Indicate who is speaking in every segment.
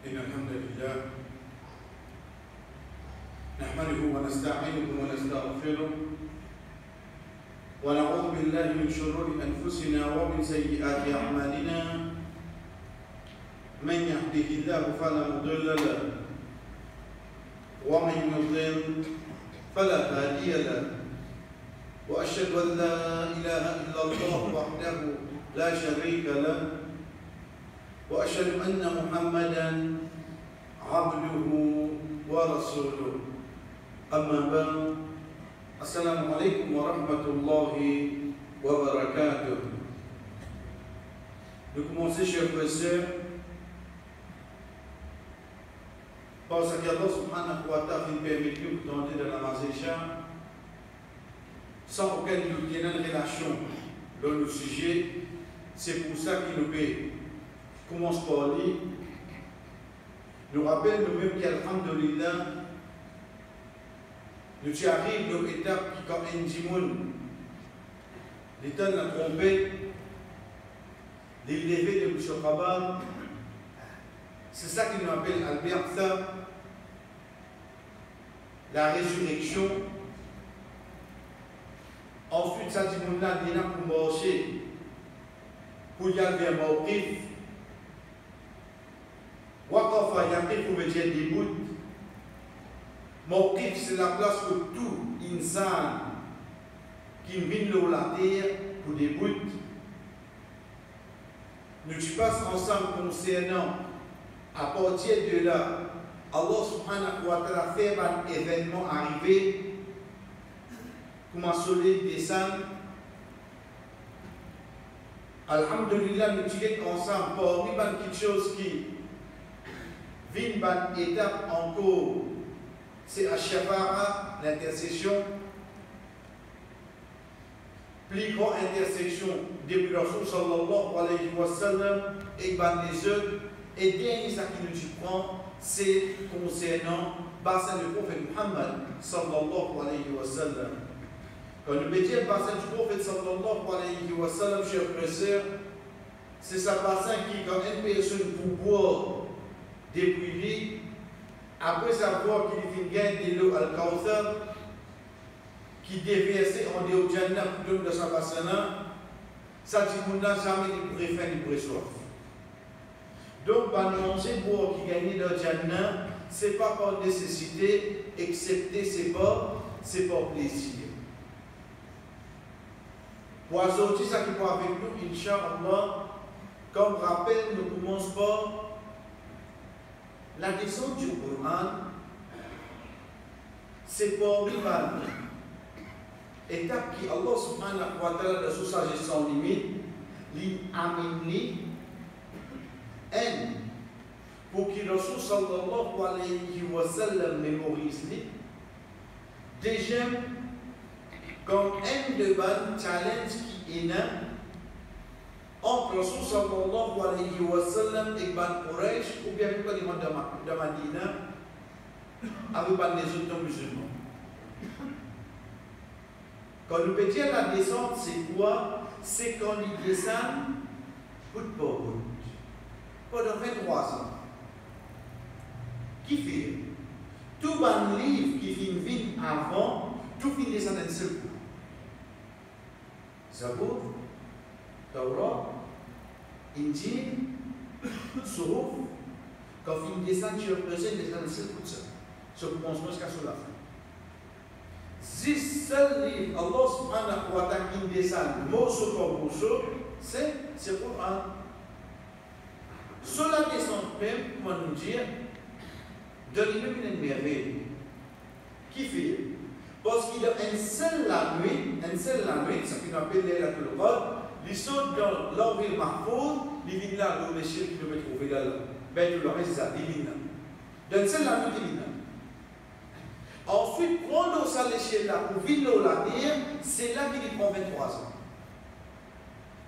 Speaker 1: إن الحمد لله نحمده ونستعينه ونستغفره ونعوذ بالله من شرور أنفسنا ومن سيئات أعمالنا من يهده الله فلا مضل له ومن يضلل فلا هادي له وأشهد أن لا إله إلا الله وحده لا شريك له وأشهد أن محمدا عبده ورسوله أما بعد السلام عليكم ورحمة الله وبركاته. Nous commençons, chers frères et sœurs, parce qu'Allah subhanahu wa ta'ala nous permet de tenter de la Mazécha sans aucune relation dans le sujet. C'est pour ça qu'il nous commence par lire. Nous rappelle nous-mêmes qu'Alhamdulillah, nous arrivons dans l'étape qui, quand un dimoun, l'état de la trompette, l'élevé de M. Khabab, c'est ça qu'il nous appelle Al-Bi'tha, la résurrection. Ensuite, ça dimoun-là, il y a pour marcher, pour y aller vers Mawqif. Waqafa yaqif veut dire debout. Mawqif, c'est la place pour tout insan qui vient de la terre pour debout. Nous passons ensemble concernant, à partir de là, Allah subhanahu wa ta'ala fait un événement arrivé, comme un soleil descend. Alhamdulillah, nous tirons ensemble pour quelque chose qui vient d'une étape encore, c'est à Shafara, l'intercession. Plus grande intercession depuis Rasul sallallahu alayhi wa sallam et les autres. Et dernier, ça qui nous prend, c'est concernant le prophète Muhammad sallallahu alayhi wa sallam. Quand nous mettons le bassin du prophète sallallahu alayhi wa sallam, chers frères et sœurs, c'est ce bassin qui, quand une personne pour boire depuis lui, après savoir qu'il vient de l'eau al-Kawthar, qui déversait en dehors du Jannah pour de sa bassin, ça dit qu'on n'a jamais de faim ni de soif. Donc, par manger boire qui gagne dans le Jannah, ce n'est pas par nécessité, excepté c'est par plaisir. Pour sortir ça qui peut avec nous, Inch'Allah, comme rappel, nous commençons par la descente du Coran. C'est pour une étape qui Allah subhanahu wa ta'ala de sa sagesse sans limite, l'amène pour qu'il Rasul sallallahu alayhi wa sallam mémorise. Déjà, comme un de ban challenge qui est là entre Rasul sallallahu alayhi wa sallam et ban Quraysh ou bien avec les gens de Madina avec les autres musulmans. Quand nous peut dire la descente, c'est quoi? C'est quand ils descendent bout pour bout pendant 23 ans. Qui fait? Tout ban livre qui finit avant, tout finit descendre d'un seul coup. Zabour, Taurat, Injil, Sourou, quand il descend sur le present, il descend d'un seul coup de ça. Ce commencement jusqu'à sur la fin. Si seul livre, Allah subhanahu wa ta'ala qui descend, morceau par morceau, c'est le Coran. Sur la descente même, comment nous dire, de lui-même une merveille. Qui fait? Parce qu'il y a un seul la nuit, ce qu'on appelle les Qadr, il saute dans l'envers Mahfouz, il vient là, dans les chers kilomètres au Végal, ben le reste, il vient là. Dans seul la nuit, il vient là. Ensuite, quand on s'est léché là pour vivre la terre, c'est là qu'il prend 23 ans.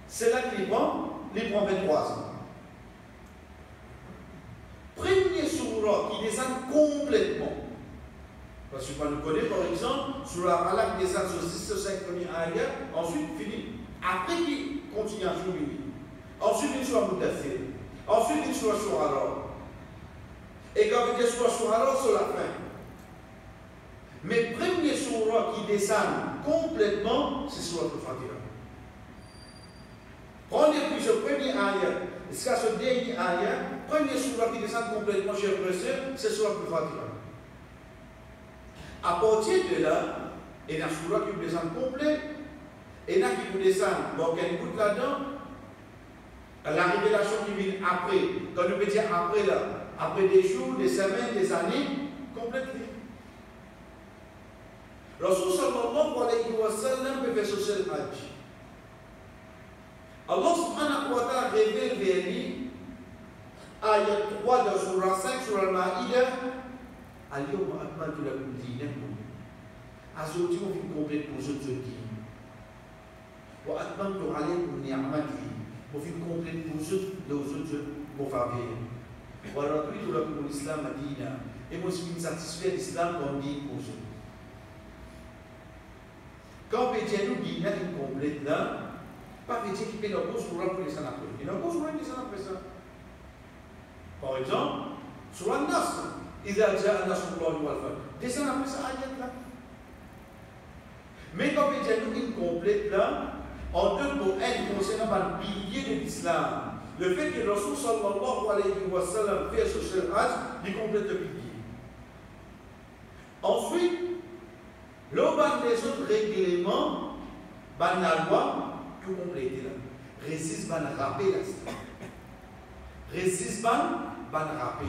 Speaker 1: C'est là qu'il prend 23 ans. Premier surah qui descend complètement. Parce que nous connaissons par exemple, sur la Malak descend sur 6 ou 5 premiers ayats, ensuite fini. Après, il continue à jouer. Ensuite, il soit Mudathir. Ensuite, il soit Shu'ara. Et quand on dit surah, alors sur la fin. Mais le premier surah qui descend complètement, c'est surah al-Fatiha. Prenez depuis ce premier ayat jusqu'à ce dernier ayat, premier surah qui descend complètement, chers frères et sœurs, c'est surah al-Fatiha. À partir de là, il y a un surah qui descend complet, et il y a qui descend, donc il y a une goutte là-dedans, la révélation qui vient après, quand on peut dire après là, après des jours, des semaines, des années, complètement. Rasul sallallahu alayhi wa sallam peut faire ce seul hajj. Allah subhanahu wa ta'ala révèle vers lui, ayat 3 de surah 5 sur Al-Ma'idah, Al-Yawma akmaltu lakum dinakum. Aujourd'hui, on vient complète pour ce jeudi. Wa atmamtu alaykum ni'mati. On vient complète pour ce mon faveur. Wa raditu lakum l'islam dina. Et moi, je suis satisfait de l'islam comme dit pour ce. Quand Pédianou dit qu'il une complète là, pas Pédianou qui fait la cause pour la descendre après. Il y a une cause pour la descendre après ça. Par exemple, sur la Nasr, il a déjà un Nasr pour l'Allah. Descendre après ça, ayat là. Mais quand Pédianou une complète là, en deux mots, elle concernant le pilier de l'islam. Le fait que le Rasul sallallahu alayhi wa sallam fait ce seul hajj, il complète le pilier. Ensuite, l'on va des autres règlements, ban la loi, tout complété là. Résiste ban rappel là. Résiste ban rappel.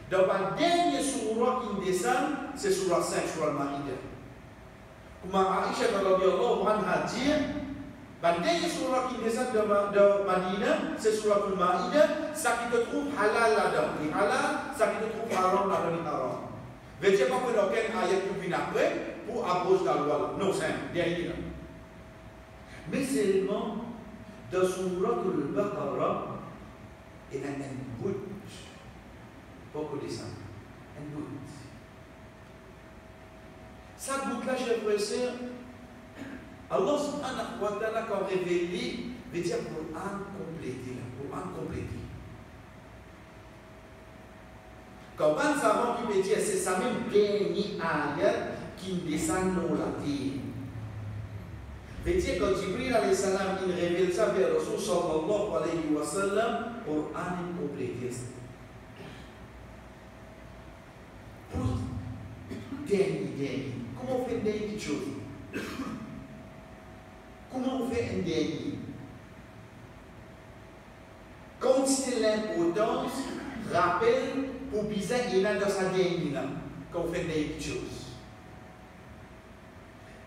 Speaker 1: Dans le dernier surah qui descend, c'est surah 5, surah Al-Ma'idah. Comme Aïcha radhiyallahu anha dit, le dernier surah qui descend de Madina, c'est surah Al-Ma'idah, ça qui te trouve halal là-dedans. Et halal, ça qui te trouve haram là-dedans, haram. Ne dis pas que aucun ayat qui vient après pour abroger la loi. Non, c'est un dernier. Mais seulement dans Surah Al-Baqarah, il y a un bout. Pas que des saints. Un bout. Cette bout-là, chers frères et sœurs, Allah subhanahu wa ta'ala, quand révélé, veut dire Coran complété. Coran complété. Quand on savant qui veut dire c'est ça même dernier ayat qui descend dans la terre. Veut dire quand Jibril alayhi salam il révèle ça vers Rasul sallallahu alayhi wa sallam pour un compléter. Pour dernier. Comment on fait une dernière chose? Comment on fait un dernier? Considère l'importance, rappelle pour bizarre, il est dans sa dernière quand on fait des choses.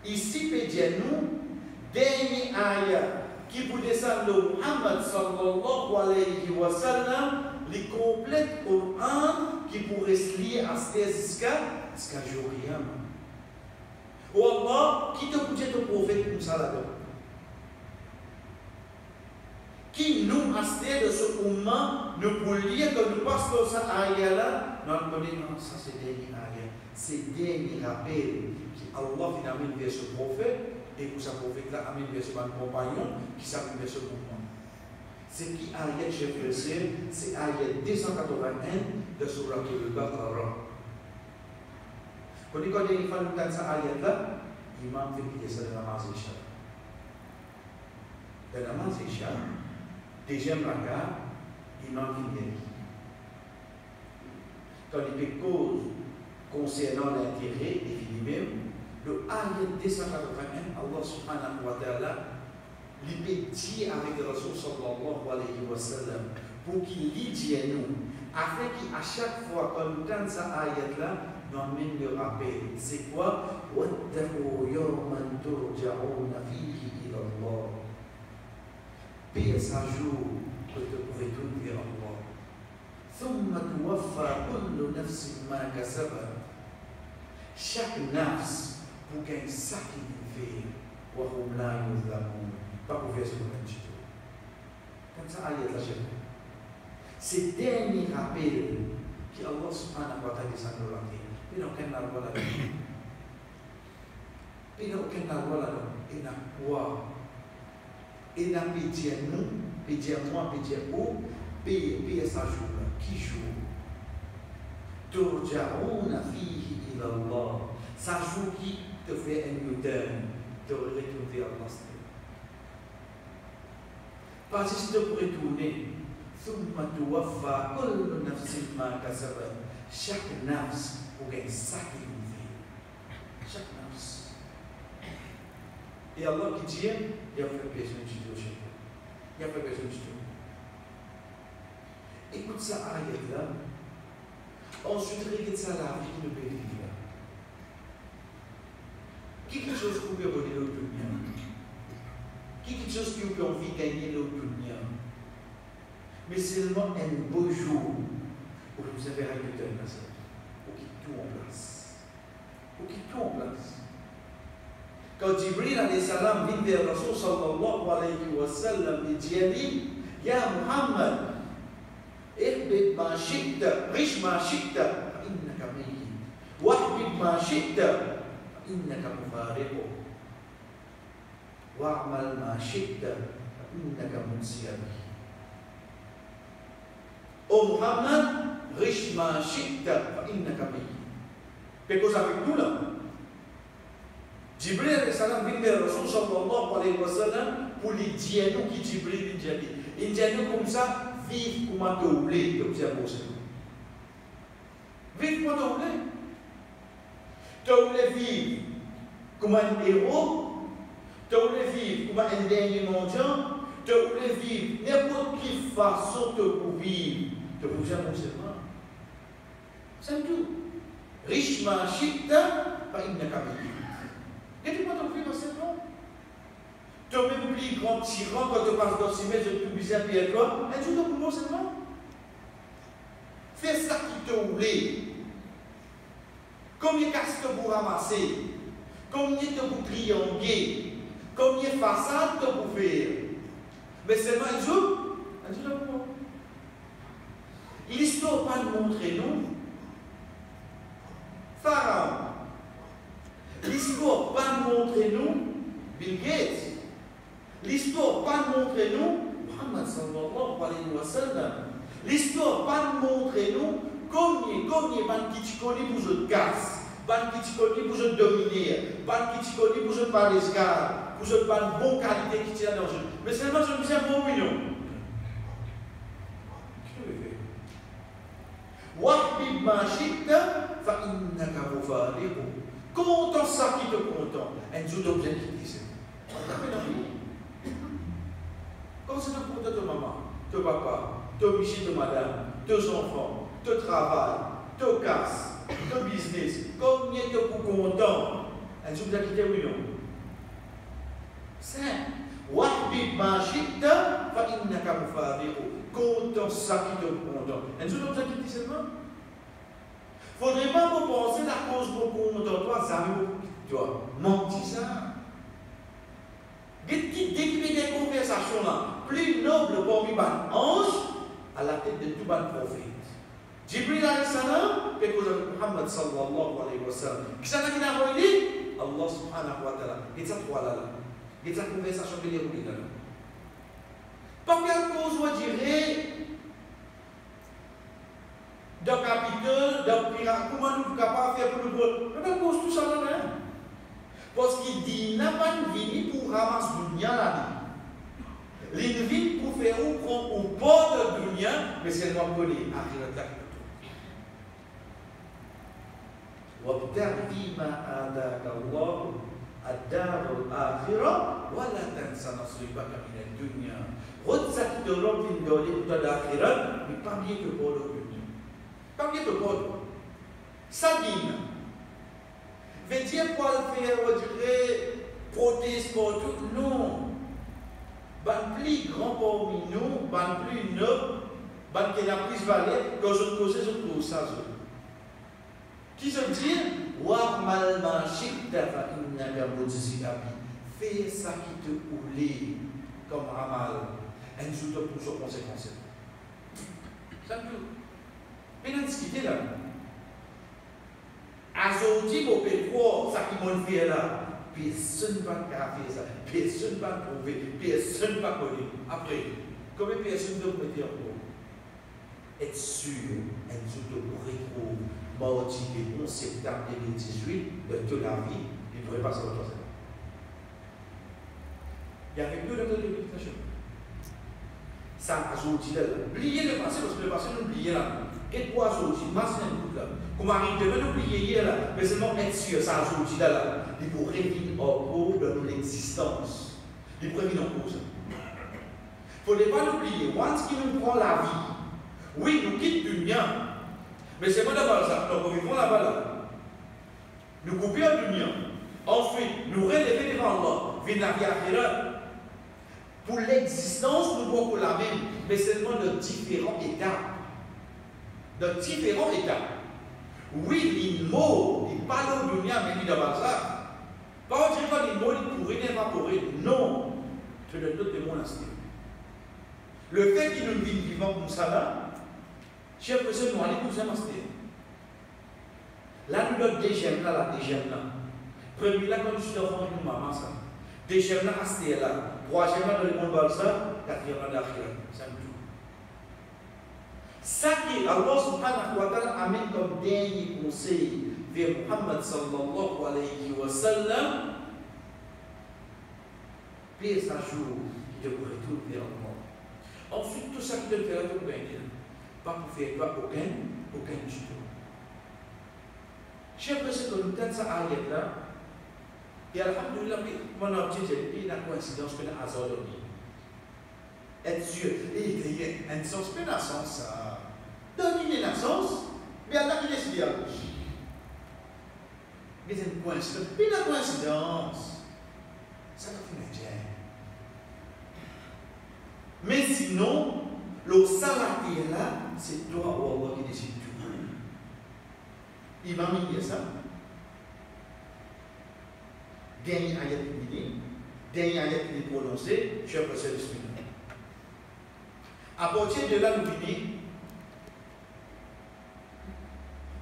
Speaker 1: Ici, Pédianou, dernier ayat qui vous descend de Muhammad sallallahu alayhi wa sallam, les complètes Coran qui pourrait se lier à ce jusqu'à Juriyam. Oh Allah, qui te dit le prophète comme ça là-dedans? Qui nous a de ce moment, nous pour lire que nous passons ça ayat là, nous connaissons ça c'est dernier ayat, c'est dernier rappel qui Allah finalement vers ce prophète et pour ce prophète là amène vers ce compagnon qui s'amène vers ce moment. C'est qui ayat chef frère, c'est ayat 281 de Surah Al-Baqarah. Quand il y a une ça ayat là, l'imam fait qu'il y a la namaz Isha. La namaz Isha. Deuxième raka, l'imam vient. Quand il y a des causes concernant l'intérêt, et même, le ayat 281, Allah subhanahu wa ta'ala, il peut dire avec le Rasul sallallahu alayhi wa sallam, pour qu'il dise à nous, afin qu'à chaque fois qu'on nous donne cette ayat-là, nous amène le rappel. C'est quoi? وَاتَّقُوا يَوْمًا تُرْجَعُونَ فِيهِ إِلَى اللَّهِ. Paix un jour que tu pourrais tout vers Allah. ثم توفى كل نفس ما كسبت. Chaque nafs pour gagner ça qu'il fait. وهم لا يظلمون. Pas pour faire ce qu'on a dit. Comme ça, ayat la chef. C'est dernier rappel que Allah subhanahu wa ta'ala descend dans la terre. Il n'a aucun loi là-dedans. Il n'a aucun loi là-dedans. Il n'a quoi? Il n'a pédié nous, pédié moi, pédié vous, payer sa journée. qui joue. Turja'ouna fihi ila Allah. Ça joue qui te fait un U-turn, te retourner vers Allah. Pas juste pour retourner. Thumma tuwaffa kullu nafsin ma kasabat. Chaque nafs pour gagner ça qu'il fait. Chaque nafs. Et Allah qui dit, il a fait besoin de tout. Il a fait besoin de tout. Écoute ça, ayat là. Ensuite, regarde ça, la vie qui nous peut vivre. Quelque chose qu'on peut voler au dunya. Quelque chose qu'on peut envie de gagner au dunya. Mais seulement un beau jour où vous avez rajouté un passage. Pour qu'il tout en place. Pour qu'il tout en place. Quand Jibril alayhi salam vient vers Rasul sallallahu alayhi wa sallam et dit Ya Muhammad, احبب ما شئت عش ما شئت فإنك ميت واحبب ما شئت فإنك مفارق واعمل ما شئت فإنك منسي به. Oh Muhammad, riche ma شئت فإنك ميت. Que cosa avec nous là? Jibril alayhi salam vient vers Rasul sallallahu alayhi wa sallam pour lui dire nous qui Jibril il dit nous comme ça. Vive comme un doublé, comme c'est beau. Vive comme un doublé. Tu voulais vivre comme un héros, tu voulais vivre comme un dernier mendiant, tu voulais vivre n'importe quelle façon de vivre. Tu voulais jamais seulement. C'est tout. Riche machita, pas une nakabili. Et tu peux t'en vivre seulement. Tu as même plus grand tyran quand tu passes dans 6 mètres, je te publie un pied à toi, et tu te commences seulement. Fais ça qui te voulait. Combien de casques pour ramasser, combien de pour trianguer, combien de façades pour faire. Mais seulement un jour de pour. L'histoire pas nous montrer nous. Pharaon. L'histoire pas nous montrer nous. Bill Gates. L'histoire pas montrer nous, Muhammad sallallahu alayhi wa sallam. L'histoire pas montrer nous, combien qui tu connais pour je casse, qui tu connais pour je dominer, qui tu connais pour je parler escale, pour je parler bonne qualité qui tient dans le jeu. Mais seulement je me dis un bon million. Qu'est-ce que tu veux faire? Wahbib mashita fa innaka mufariqu. Content ça qui te content. Un jour d'objectif. Quand c'est le compte de ta maman, de papa, de bichi de madame, de enfants, de travail, de casse, de business, combien de pour content? Un jour vous avez quitté oui non? Simple. Wahbib mashita fa innaka mufariqu. Content ça qui te content. Un jour vous avez quitté seulement? Faudrait pas vous penser la cause pour content toi, ça veut toi. Menti ça. Dès qu'il y a des conversations là, plus nobles parmi les anges, à la tête de tout le prophète. Jibril alayhi salam, que vous avez Muhammad sallallahu alayhi wa sallam. Qui s'en a qui n'a pas dit? Allah subhanahu wa ta'ala. Et ça, toi là. Et ça, conversation que vous avez là. Par quelle cause vous direz, dans le capitole, dans le pirate, comment nous sommes capables de faire pour le vol? Par quelle cause tout ça là? Parce qu'il dit, n'a pas venu pour ramasser dunya la vie. Il vient pour faire ou prendre au bord de dunya, mais c'est le nom pour les akhirat. وابتغ فيما آتاك الله الدار الآخرة ولا تنس نصيبك من الدنيا. Regarde de l'homme qui donne de l'akhirat, mais pas bien que pour le dunya. Pas bien que pour le. Sabine. Veut dire quoi le faire, on dirait, proteste pour tout? Non. Ben plus grand parmi nous, ben plus noble, ben qui a plus valeur, quand je cause, je cause ça. Qui se dit, Wa'mal ma shi'ta fa innaka mujzi abi. Fais ça qui te oublie comme amal. Un jour pour ses conséquences. Ça tout. Mais dans ce qui est là, Azoti au pétrole, ça qui m'a fait là, personne ne va faire ça, personne ne va prouver, personne ne va connaître. Après, combien de personnes doivent me dire pour? être sûr, être sûr de retrouver mardi le 11 septembre 2018 de toute la vie, il devrait passer au troisième. Il y avait deux de l'éducation. Ça a aujourd'hui là. Oubliez le passé parce que le passé, nous oublions là. Et quoi aujourd'hui, passé un coup là. Comme arrive demain, oublier hier là. Mais seulement être sûr, ça a aujourd'hui là. Il faut revenir au cours de notre existence. Il faut revenir en cause. Il ne faut pas l'oublier. Once qu'il nous prend la vie, oui, nous quittons du bien. Mais c'est pas d'abord ça. Donc, nous vivons là-bas là. Nous coupons du bien. Ensuite, nous relever devant Allah. Venir la vie à pour l'existence, nous voyons la même, mais seulement de différents états. De différents états. Oui, les mots, ils parlent au dunia, mais ils ne parlent pas. Pas dire que les mots, ils pourraient évaporer. Non. C'est de tout le monde. Le fait qu'ils nous vivons comme ça, là, chef monsieur, nous allons nous aimer. Là, nous avons des gemmes là, des gemmes là. Premier là, quand je suis devant une maman, ça. Des gemmes là, c'est là. Troisième là, dans le monde Balsa, quatrième là, d'Akhira. C'est un tout. Ça qui, Allah subhanahu wa ta'ala amène comme dernier conseil vers Muhammad sallallahu alayhi wa sallam, paix sa jour, qui te retourne vers Allah. Ensuite, tout ça qui te fait retourner, pas pour faire toi aucun du tout. Chef de ce que nous avons ça ayat là, et alhamdulillah, mon objectif, il y a une coïncidence que nous avons donné. Être sûr, il y a un sens, mais un sens, donner un sens, mais à la décide à gauche. Mais c'est une coïncidence, mais la coïncidence, ça doit finir bien. Mais sinon, le salaté là, c'est toi ou Allah qui décide tout. Il va me dire ça. Dernier ayat qui dit, dernier ayat qui est prononcé, je vais passer le suivant. À partir de là, nous disons,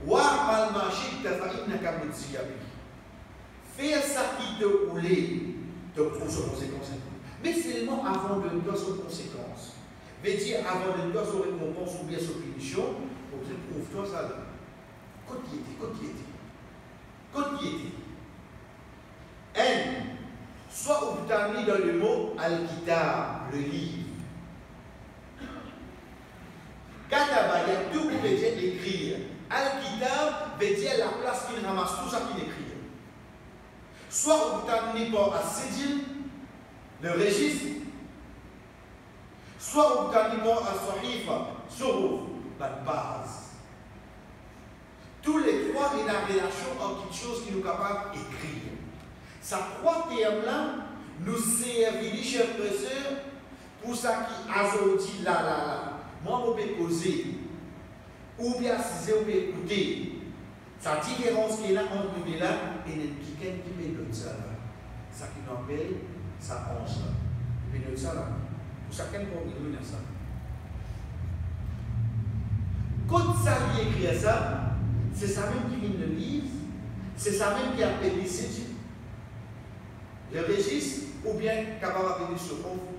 Speaker 1: Wa'mal ma shi'ta fa innaka mujziya bihi. Fais ça qui te voulait, te trouve ses conséquences. Mais seulement avant de nous donner ses conséquences. Veut dire avant de nous donner ses récompenses ou bien ses punitions, pour que tu trouves toi ça là. Quand il était. N. Soit où tu as mis dans le mot Al-Kitab, le livre. Kataba, il y a tout pour veut dire écrire. Al-Kitab veut dire la place qu'il ramasse tout ça qu'il écrit. Soit où tu as mis par As-Sijil, le registre. Soit où tu as mis par As-Sahifa, Suruf, la base. Tous les trois, il y a une relation entre quelque chose qui nous est capable d'écrire. Ces trois termes-là nous servent, chers frères et sœurs, pour ça qui a dit là. Moi, je peux causer, ou bien assiser, ou bien écouter. Sa différence qu'il y a entre nous et là, et quelqu'un qui peut donner ça là. Ça qui nous appelle, ça pense là. Il peut donner ça là. Pour chacun pour nous dans ça. Quand ça lui écrit ça, c'est ça même qui vient le livre, c'est ça même qui appelle les sites, le registre, ou bien capable d'appeler ce pauvre,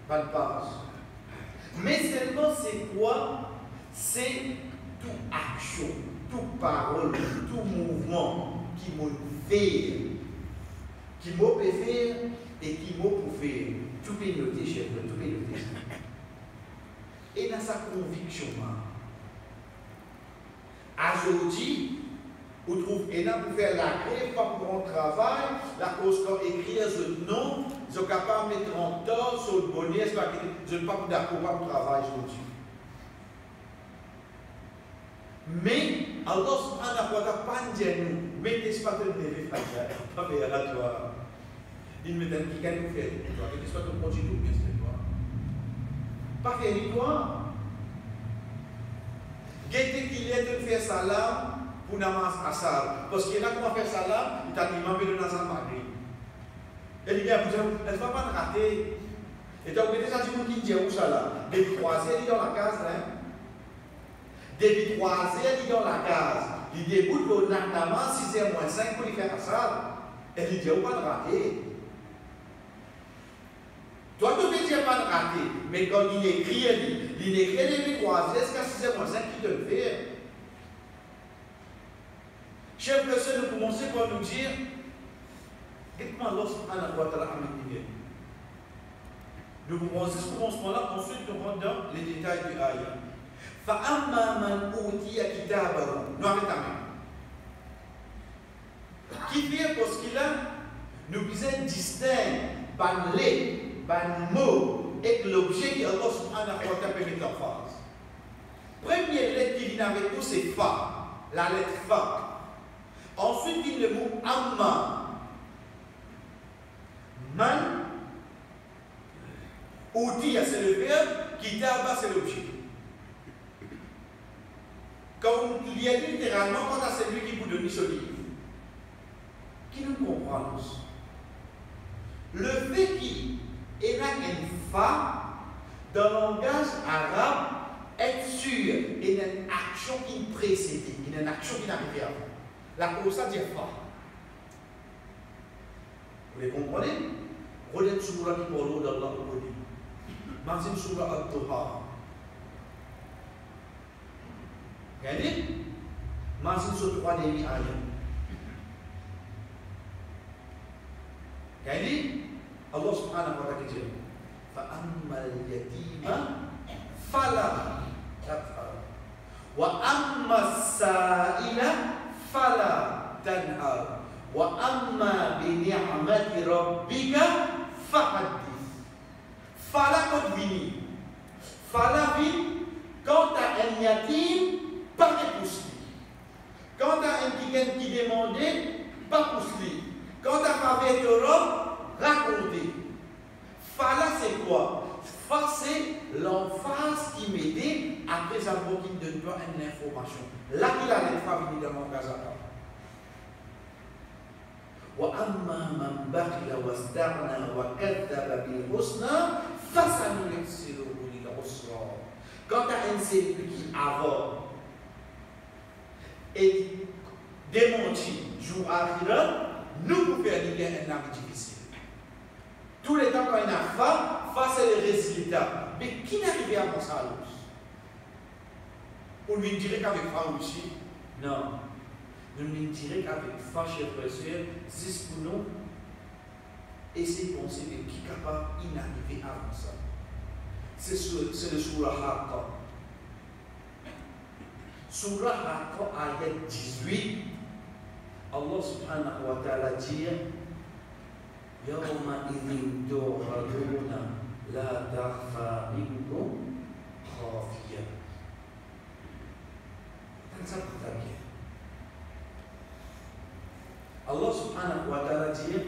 Speaker 1: pas de page. Mais seulement c'est quoi? C'est toute action, toute parole, tout mouvement qui m'a fait, qui m'a peut faire et qui m'a pour faire. Tout est noté, chef, tout est noté. Et dans sa conviction, aujourd'hui, vous trouvez là pour faire la grève, pas pour un travail, la cause qu'on écrit ce nom, ils sont capables de mettre en tort sur le bonnet, je ne suis pas d'accord pour le travail aujourd'hui. Mais Allah subhanahu wa ta'ala pas dire nous, mettez pas de lever fragile, pas faire à toi. Il me donne qui gagne pour faire, mettez pas de continuer bien c'est toi. Pas faire toi. Qu'est-ce qu'il est de faire ça là? Pour namas asal, parce qu'il y en a qui vont faire ça là, il t'a dit maman de Nazar Magri. Et il dit à vous, elle ne va pas rater. Et donc, vous avez déjà dit qui dit où ça là? Depuis 3 heures, il est dans la case. Depuis 3 heures, il est dans la case. Il débute le Nakama 6h moins 5 pour lui faire asal. Et il dit où pas de rater. Toi, tu peux j'ai pas raté, mais quand il écrit, il écrit les croisés, est-ce que c'est moi ça qui te le fait? Chef de ce, nous commençons par nous dire, dites-moi Allah subhanahu wa ta'ala a mis. Nous commençons ce commencement-là, ensuite nous rentrons dans les détails du ayah. فَأَمَّا مَنْ أُوتِيَ كِتَابَهُ. Nous arrêtons. Qui fait parce qu'il a, nous besoin distinguer par les, par mot et l'objet que Allah subhanahu wa ta'ala permet en face. Première lettre qui vient avec nous, c'est Fa, la lettre Fa. Ensuite, il y a le mot Amma. Man, outil, c'est le verbe, Kitaba, c'est l'objet. Quand il y a littéralement, quand c'est lui qui vous donne ce livre, qui nous comprend nous. Le fait qu'il y a une fa dans le langage arabe est sûr, il y a une action qui précède, il y a une action qui n'arrive avant. La cause ça dit fa. Vous les comprenez? Regardez surah qui parle d'Allah au Qur'an. Mazin surah Al-Duha. Regardez? Mazin sur 3 demi ayat. Regardez? Allah subhanahu wa ta'ala dit فَأَمَّا الْيَتِيمَ فَلَا تَقْهَرْ وَأَمَّا السَّائِلَ فَلَا تَنْهَرْ وَأَمَّا بِنِعْمَةِ رَبِّكَ فَحَدِّثْ. Fala quand vini. Fala vini quand tu as un yatim, pas de pousser. Quand tu as un ticket qui demandait, pas pousser. Quand tu as fait Europe, raconter. Fala c'est quoi? Fa c'est l'emphase qui m'aidait après avoir qui me donne pas une information. Là qu'il a les femmes venir dans mon casara. وَأَمَّا مَنْ بَخِلَ وَاسْتَغْنَى وَكَذَّبَ بِالْحُسْنَى فَسَنُيَسِّرُهُ لِلْعُسْرَى. Quand tu as un celui qui avance et démentit jour akhira, nous pouvons faire un avis difficile. Tous les temps quand il y a fa, face à les résultats. Mais qui n'arrive à penser à l'os? On lui dirait qu'avec fa aussi? Non. Nous lui dirait qu'avec fa, chers frères et sœurs, c'est pour nous essayer de penser de qui est capable d'arriver avant ça. C'est le Surah Haqqa. Surah Haqqa, ayat 18, Allah subhanahu wa ta'ala dit يَوْمَئِذٍ تُعْرَضُونَ لَا تَخْفَى مِنكُمْ خَافِيَةٌ. Ça peut être bien. Allah subhanahu wa ta'ala dit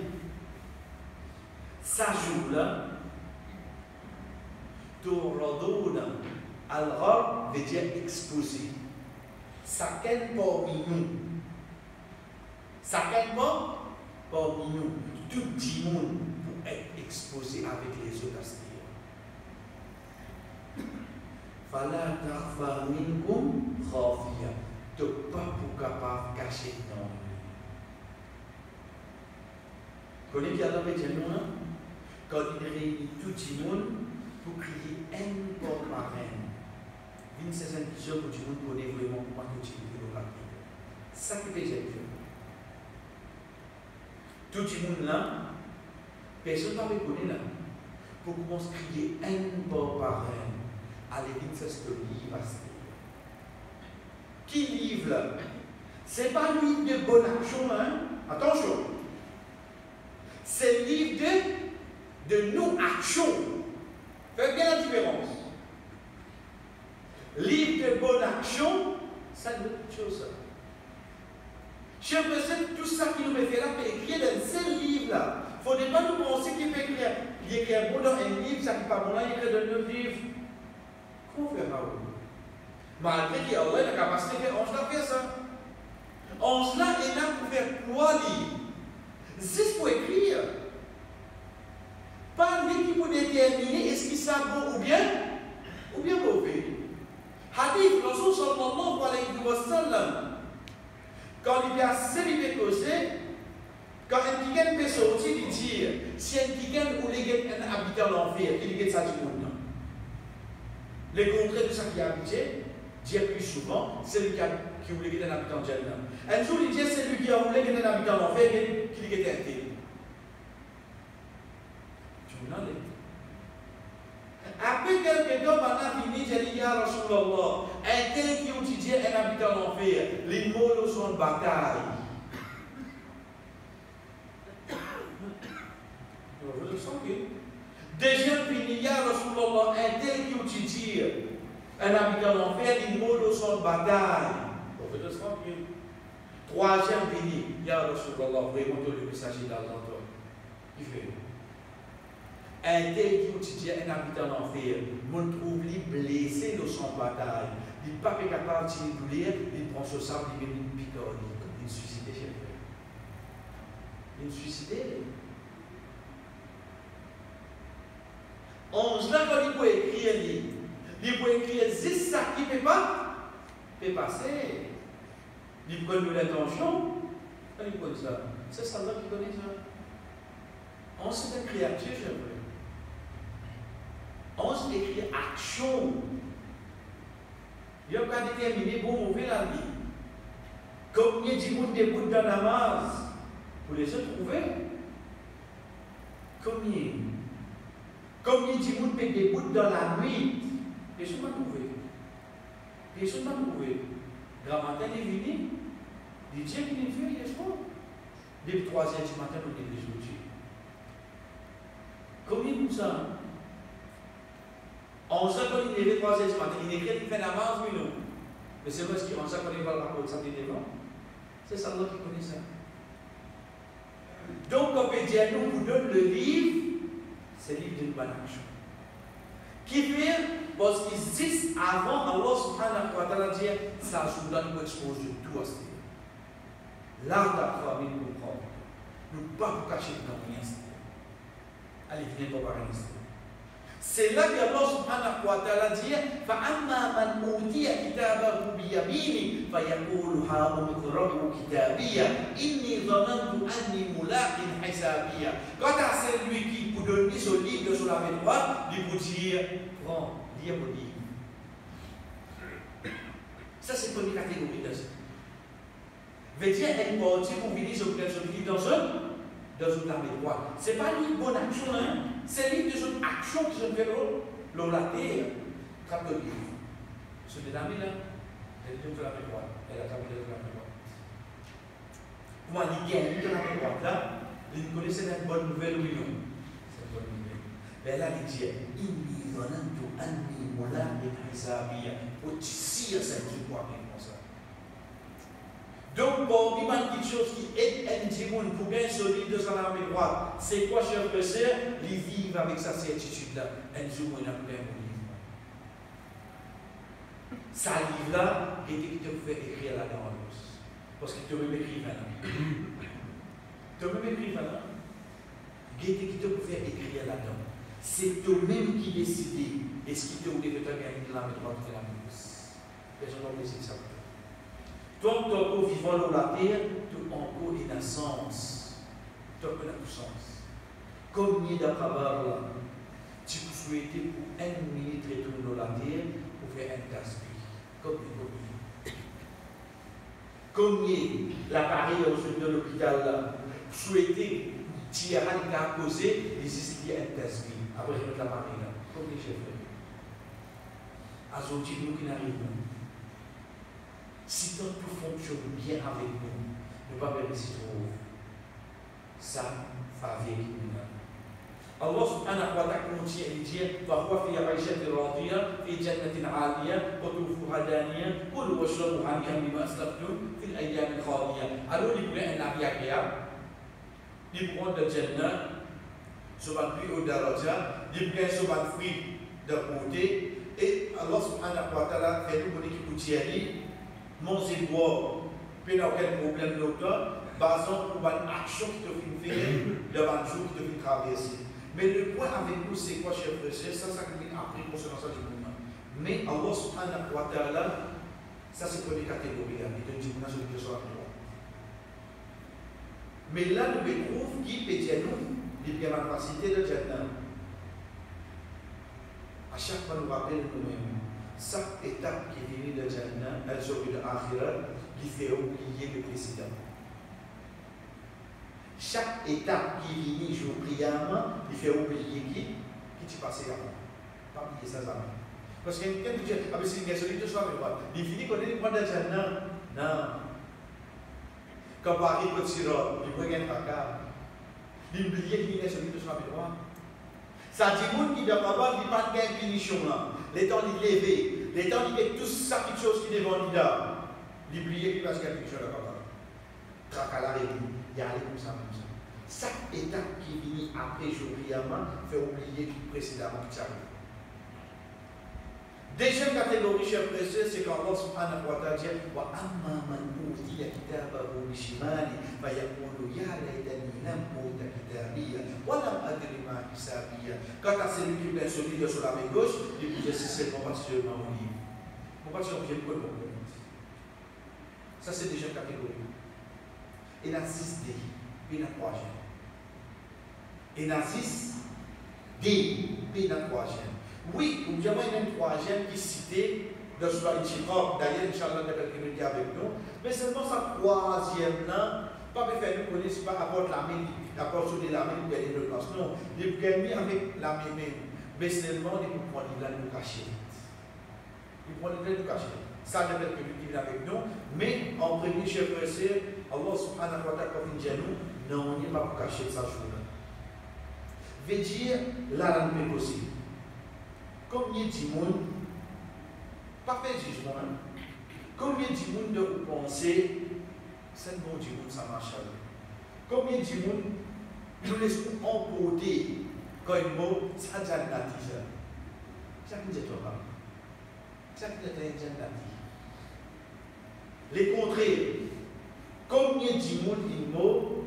Speaker 1: ça jour-là, Tu'raduna al-ghar veut dire exposé. Ça qu'elle parmi nous. Ça qu'elle parmi nous. Tout le monde pour être exposé avec les autres aspects. Fala takhfa minkum khafiya. Tu n'es pas pour capable de cacher dans lui. Vous connaissez qui a la métier quand il réunit tout le monde pour crier un porte marraine. Une certaine question que tout le monde connaît vraiment comment que tu le rapide. Ça qui fait j'ai fait. Tout le monde là, personne ne va reconnaître là. Pour commencer à crier un porte marraine. Allez, vite, c'est ce que le livre a fait. Qui livre là? Ce n'est pas un livre de bonne action, hein? Attention. C'est le livre de non-action. Faites bien la différence. Livre de bonne action, ça ne veut pas dire ça. Chers frères, tout ça qui nous fait là, peut écrire dans ce livre-là. Il ne faudrait pas nous penser qu'il peut écrire. Il écrit un bon dans un livre, ça qui n'est pas bon là, il écrit dans 9 livres. Comment faire ça? Malgré qu'il y a la capacité de faire, on se fait ça. On se l'a et là pour faire 3 livres. Juste pour écrire. Pas lui qui peut déterminer est-ce qu'il ça bon ou bien mauvais. Hadith, Rasul sallallahu alayhi wa sallam, quand il y a célébré causé, Quand un tigan peut sortir, il dit, si un tigan ou un habitant de l'enfer, il est ça du monde. Le contraire de ça qui est habité, dit plus souvent, c'est lui qui voulait un habitant de Jannah. Un jour, il dit, c'est lui qui a voulu un habitant de l'enfer, qui est un tel. Tu me l'as dit. Après quelques temps, maintenant, il dit, il y a Rasulallah, un tel qui utilise un habitant de l'enfer, les mots sont de bataille. Je le sens que. Deuxième fini, il y a Rasulallah, un tel qui utilise un habitant de l'enfer, les mots sont de bataille. Je le sens que. Troisième fini, il y a Rasulallah, vraiment le message d'Allah. Il fait. Un tel qui utilise un habitant d'enfer, mon trouve lui blessé dans son bataille. Il n'est pas capable de douleur, il prend ce sable, il met une piqûre, il suicide chez lui. Il suicide. 11 là, quand il peut écrire, il peut écrire 10 ça qui ne peut pas passer. Il prend de l'intention, il prend ça. C'est ça là qui connaît ça. 11 c'est une créature, je veux. 11 écrit action. Il n'y a pas déterminé bon mauvais la vie. Combien de gens déboutent dans la masse pour les autres trouver? Combien de gens déboutent dans la nuit? Les gens m'ont trouvé. Les gens m'ont trouvé. Grand matin, il est venu. Il dit qu'il est venu, il est fort. Dès le 3e du matin, on est les outils. Combien de ça? On sait qu'on est le 3e du matin, il écrit qu'il fait la masse, oui, non. Mais c'est parce qu'on sait qu'on est dans la côte, ça dit devant. C'est ça qui connaît ça. Donc, on peut dire, nous vous donne le livre, c'est le livre d'une bonne action. Qui fait, parce qu'ils disent avant, Allah subhanahu wa ta'ala dit, ça je donne une expose de tout à ce niveau. Là, d'après nous comprendre. Nous ne pas vous cacher dans rien. Allez, venez pour parler ici. C'est là qu'Allah subhanahu wa ta'ala dit فَأَمَّا مَنْ أُوتِيَ كِتَابَهُ بِيَمِينِهِ فَيَقُولُ هَاؤُمُ اقْرَءُوا كِتَابِيَهْ إِنِّي ظَنَنْتُ أَنِّي مُلَاقٍ حِسَابِيَهْ. Quant à celui qui vous donne ce livre sur la main droite, il vous dit prends, lis mon livre. Ça, c'est la première catégorie de ça. Veut dire, elle partie pour venir sur le livre dans la main droite. Ce n'est pas une bonne action, hein? C'est l'une des autres actions qui sont faites dans la terre. Trappe le livre. Ce n'est pas là. Elle est de la main droite. Elle a trappé de la main droite. Comment il y a un livre de la main droite là? Vous connaissez une bonne nouvelle ou non? C'est une bonne nouvelle. Mais là, il dit Inni zanantu anni mulaqin hisabiya. Pour tisser cette victoire comme ça. Donc, pour il y a une chose qui aide un djimoun pour gagner ce livre de sa main droite. C'est quoi, cher frère? Il vit avec sa certitude-là. Un djimoun a plein de livre. Ça livre-là, il était qui te pouvait écrire là-dedans. Parce qu'il te même écrit maintenant. Tu même écrit maintenant. Il était qui te pouvait écrire là-dedans. C'est toi-même qui décidait. Est-ce qu'il te voulait faire gagner la main droite ou la main gauche? Les gens ont décidé ça. Tant que tu es vivant dans la terre, tu as encore une naissance. Tu as une puissance. Comme il y a là, tu peux souhaiter pour 1 minute retourner dans la terre pour faire un gaspille. Comme l'appareil de l'hôpital là, souhaiter tirer un cas posé, il existe un gaspille. Après, je vais mettre l'appareil là. Comme les chefs. Azoti nous qui n'arrivons. Si tout fonctionne bien avec nous, ne pas perdre si trop. Ça va avec nous. Allah subhanahu wa ta'ala continue à dire فَهُوَ فِي عَيْشَةٍ رَاضِيَةٍ فِي جَنَّةٍ عَالِيَةٍ قُطُوفُهَا دَانِيَةٌ كُلُوا وَاشْرَبُوا هَنِيئًا بِمَا أَسْلَفْتُمْ فِي الْأَيَّامِ الْخَالِيَةِ. Alors, il voulait un avis agréable. Il prend de Jannah, sur un plus haut daraja, il prend sur un fruit de côté, et Allah subhanahu wa ta'ala fait nous connaître qui vous manger, boire, puis il n'y a aucun problème d'autre, basant pour une action qui te fait faire, devant un jour qui te fait traverser. Mais le point avec nous, c'est quoi, cher frère? C'est ça que nous avons appris concernant ça du mouvement. Mais Allah subhanahu wa ta'ala, ça c'est pour les catégories. Il te dit qu'on a celui qui soit à droite. Mais là, nous trouvons qui peut dire nous, les capacités de Jannah. À chaque fois, nous rappelons nous-mêmes, chaque étape qui vient de Jannah, elle sort de l'Akhirat, qui fait oublier le précédent. Chaque étape qui vient jour Qiyamah, il fait oublier qui t'y passé avant. Pas oublier ça jamais. Parce que quelqu'un qui dit, ah mais c'est une question de soi, mais quoi? Il finit qu'on est le point de Jannah. Non. Quand on arrive au Sirot, il voit un tracas. Il oublie qu'il est celui de soi, mais quoi? Ça dit monde qui doit avoir il pas de punition là. Les temps il levé, les temps il fait tout ça quelque chose qui devant là. Il oublie qu'il passe quelque chose là. Tracas la réunion. Il y a aller comme ça. Chaque étape qui vient après jour Qiyamah fait oublier qui précédemment qui s'arrive. Deuxième catégorie, chers frères, c'est quand Allah subhanahu wa ta'ala dit wa amma man utiya kitabahu bi shimali fa yaqulu ya laytani lam uta kitabiya wa lam adri ma hisabiya. Quant à celui qui est celui de sur la main gauche, il dit c'est seulement parce que mon livre. Pourquoi tu n'as pas de ça c'est deuxième catégorie. Et la 6D, puis la troisième. Et la 6D, puis la troisième. Oui, nous avons une troisième qui est citée dans le Surah Al-Inshirah. D'ailleurs, Inch'Allah, il y a quelqu'un qui est avec nous. Mais seulement sa troisième-là, pas pour faire nous connaître, pas apporter la main, apporter la main pour gagner de place. Non, il est gagné avec la main même. Mais seulement, il peut prendre la nous cacher. Il prend la nous cacher. Ça, il y a quelqu'un qui vient avec nous. Mais en premier, chef frère, Allah subhanahu wa ta'ala, quand il dit à nous, non, on n'est pas pour cacher sa journée. Veut dire, là, on n'est pas possible. Combien de monde, pas fait jugement, combien de monde de vous pensez, c'est bon du monde, ça marche. Combien de monde nous laissons emporter quand il mot, ça a déjà natija. Ça qui est toi, ça qui est déjà natija. Les contraires, combien de monde il mot,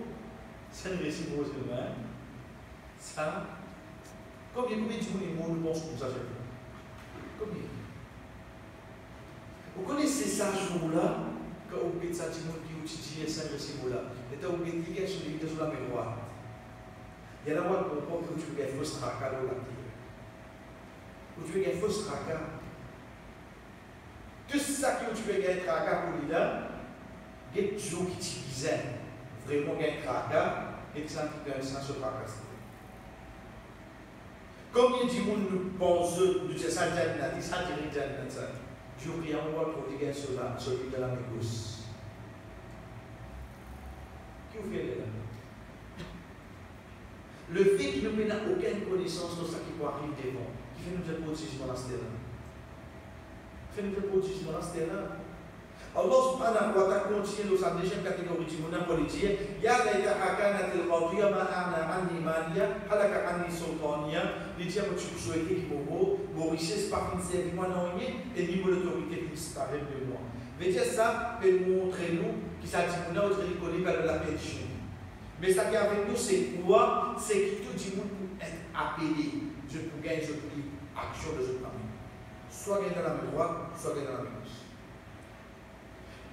Speaker 1: ça ne réussit pas aux mains, ça. Combien de monde nous pensons comme ça? Combien? Vous connaissez ça jour-là, quand vous faites ça, du monde qui utilise ça de ce mot-là. Et quand vous faites quelque chose sur la mémoire, il y en a un qui comprend que tu veux fausse tracas dans la terre. Ou tu veux gagner fausse tracas. Tout ça que tu veux gagner tracas pour lui-là, il y a des gens qui utilisent vraiment gagner tracas, et que ça qui gagne sans se tracasser. Combien de monde nous pense de ce ça dit ça dit ça. Je prie en moi pour dire sur celui de la négoce. Qui vous fait là? Le fait qu'il ne n'a aucune connaissance de ce qui peut arriver devant, qui fait nous faire protéger dans la terre. Fait nous faire protéger dans la terre. Allah subhanahu wa ta'ala continue dans sa deuxième catégorie du monde pour dire Ya laytaha kanat al-qadiyya ma a'na anni maliya halaka anni sultaniya. Il dit que tu souhaitais que mon richesse par une série moi non et ni mon autorité qui disparaît de moi. Veut dire ça peut montrer nous qui ça dit nous notre reconnaît vers la péché. Mais ça qui est avec nous c'est quoi? C'est que tout le monde peut être appelé. Je peux gagner je prie action de ce famille. Soit gagner dans la main droite, soit gagner dans la main gauche.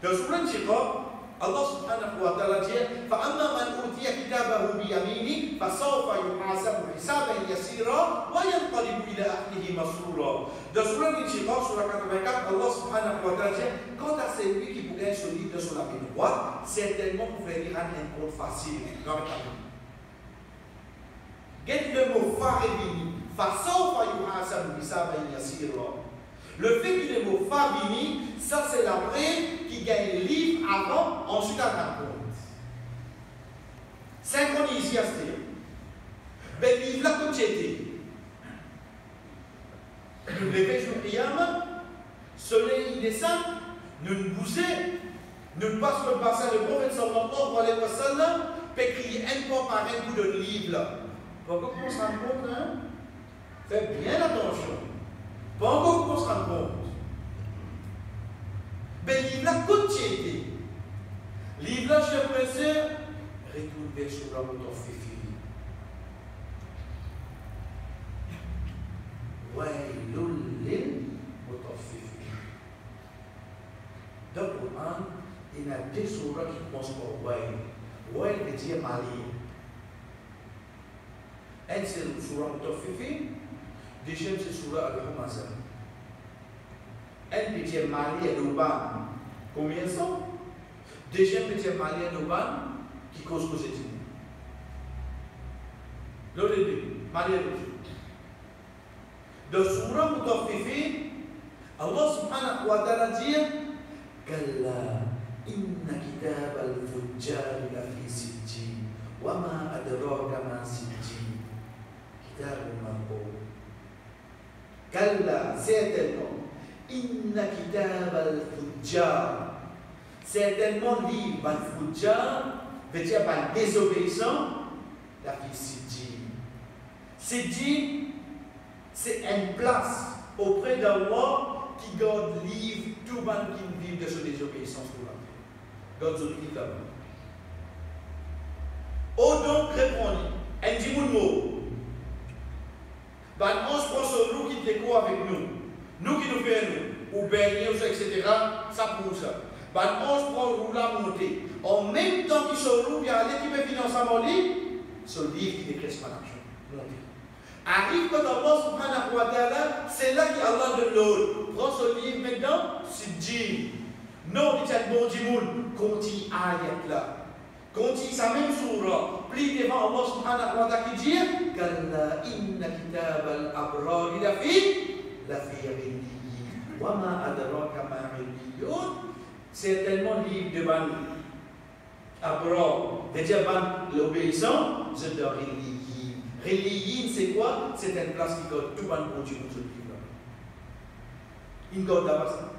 Speaker 1: Dans Surah Al-Inshirah, Allah subhanahu wa ta'ala dit فَأَمَّا مَنْ أُوتِيَ كِتَابَهُ بِيَمِينِهِ فَسَوْفَ يُحَاسَبُ حِسَابًا يَسِيرًا وَيَنْقَلِبُ إِلَى أَهْلِهِ مَسْرُورًا. Dans Surah Al-Inshirah, Surah 84, Allah subhanahu wa ta'ala dit quant à celui qui pourrait être solide sur la main droite, certainement pour faire lire un compte facile. Get le mot faribini, فَسَوْفَ يُحَاسَبُ حِسَابًا يَسِيرًا. Le fait que le mot Fabini, ça c'est la vraie qui gagne le livre avant, ensuite à la compte. Synchronisé à ce livre. Mais le livre là, comme j'étais. Nous levons sur Qiyam, soleil il descend, nous nous bousons, nous passons le passage de prophète sallallahu alayhi wa sallam, peut crier un peu par un coup de livre là. Pourquoi on se rend compte, hein? Faites bien attention. Pas encore qu'on se rende compte. Mais livre là, continuez. Livre là, chers frères et sœurs, retourne vers sur la moto fifi. Wailul lil mutaffifin. Dans le Coran, il y a deux sourates qui commencent par Wail. Ouais, il veut dire marié. Un, c'est le surah Mutaffifi. Deuxième, c'est surah Al-Humazah. Un veut dire marié à l'Uban. Combien sont? Deuxième veut dire marié à l'Uban qui cause positive. L'autre début, marié à l'Uban. Dans surah Mutaffifi, Allah subhanahu wa ta'ala dit Kalla inna kitab al-fujjar lafi sijjin wa ma adraka ma sijjin kitabun marqum. Kalla, certainement, inna kitab al-fujjar, certainement livre al-fujjar veut dire par désobéissant lafi sijjin. Sijjin, c'est une place auprès d'Allah qui garde livre tout le monde qui vit de sa désobéissance pour la terre. Garde ce livre là-bas. Oh donc répondit, un dit mon mot. Ben, on se prend sur nous qui déco avec nous. Nous qui nous faisons, ou baigner, etc. Ça pour ça. Ben, on se prend nous la monter. En même temps qu'ils sont nous, il y a l'équipe financièrement libre, ce livre qui décrit ce management. Monter. Arrive quand Allah subhanahu wa ta'ala, c'est là qu'Allah de l'autre. Prends ce livre maintenant, c'est dit. Non, dit bon dimoun, continue ayat là. Continue sa même surah. Plie devant Allah subhanahu wa ta'ala qui dit Kalla inna kitab al-abrar lafi ghilliyin. Wa ma adraka ma ghilliyun. C'est tellement livre de ban abrar. C'est-à-dire l'obéissant, c'est de ghilliyin. Ghilliyin, c'est quoi? C'est une place qui garde tout le monde bon dimoun ce livre-là. Il garde là-bas ça.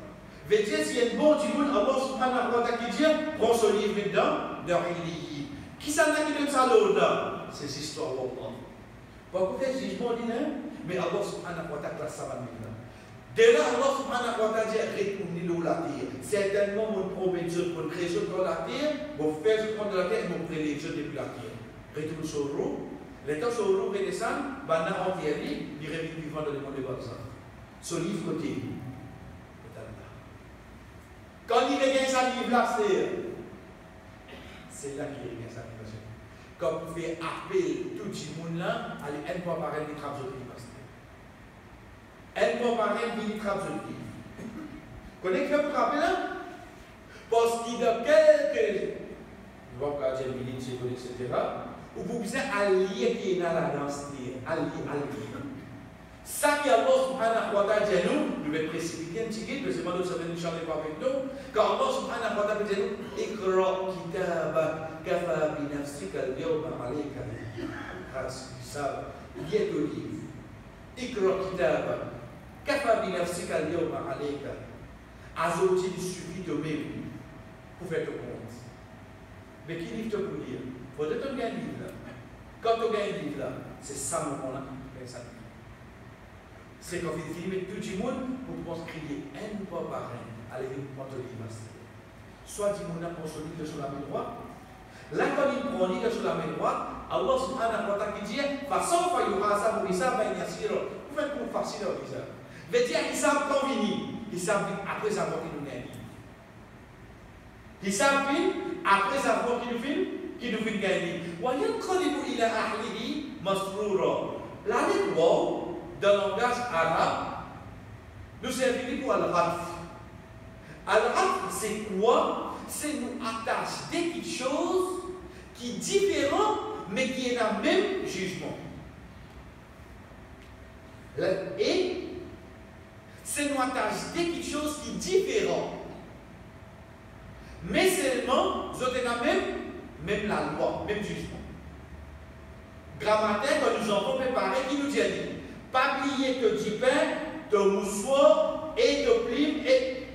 Speaker 1: Veut dire, s'il y a un bon dimoun, Allah subhanahu wa ta'ala qui dit prends ce livre dedans, de ghilliyin. Qui s'en a qui donne ça là? C'est cette histoire Allah. Pourquoi faire jugement d'inain? Mais Allah subhanahu wa ta'ala ça va nous là. Dès là, Allah subhanahu wa ta'ala dit retournez l'eau la terre. Certainement, mon promet Dieu pour créer ce dans la terre, pour faire ce de la terre, pour créer les jeux depuis la terre. Retourne sur l'eau. Les temps sur l'eau redescend, bana entière, il revient vivant dans le monde de Bazar. Ce livre côté. Quand il regagne sa livre là, c'est là qu'il regagne sa livre. Quand vous faites appel tout le monde là, allez, un fois par an, il trappe sur le livre. Un fois par an, il trappe sur le livre. Vous connaissez que vous trappez là? Parce qu'il y a quelques. Je vois pas dire minutes, etc. Ou vous pouvez allier qui est dans la danse, allier. Ça qui Allah subhanahu wa ta'ala dit nous, nous devons précipiter un petit peu, parce que nous ne chanter pas avec nous. Quand Allah subhanahu wa ta'ala dit nous, Iqra kitabak kafa bi nafsika al-yawma alayka hisab. Lis ton livre. Iqra kitabak kafa bi nafsika al-yawma alayka. Azoti, il suffit de même pour faire ton compte. Mais qui livre pour lire? Il faut que tu aies un livre là. Quand tu as un livre là, c'est ça le moment là qui fait ça. C'est quand il filme tout le monde pour pouvoir crier un fois par un. Allez, prendre le livre. Soit du monde pour son livre sur la main droite. Là, quand il prend le livre sur la main droite, Allah subhanahu wa ta'ala dit façon fa yuhasabu hisaban yasira. Vous faites pour facile au hisab. Veut dire hisab quand vini. Hisab après avoir qu'il nous gagne. Hisab après avoir qu'il nous filme. Qui nous fait gagner. وَيَنْقَلِبُ إِلَىٰ أَهْلِهِ مَسْرُورًا. La lettre wow, dans le langage arabe, nous servit pour al-raf. Al-raf, c'est quoi? C'est nous attacher quelque chose qui est différent, mais qui est dans le même jugement. Et c'est nous attacher quelque chose qui est différent. Mais seulement, vous êtes dans même la loi, même jugement. Grammaire, quand nous avons préparé, qui nous dit pas plier que du pain, de moussoir et de plume et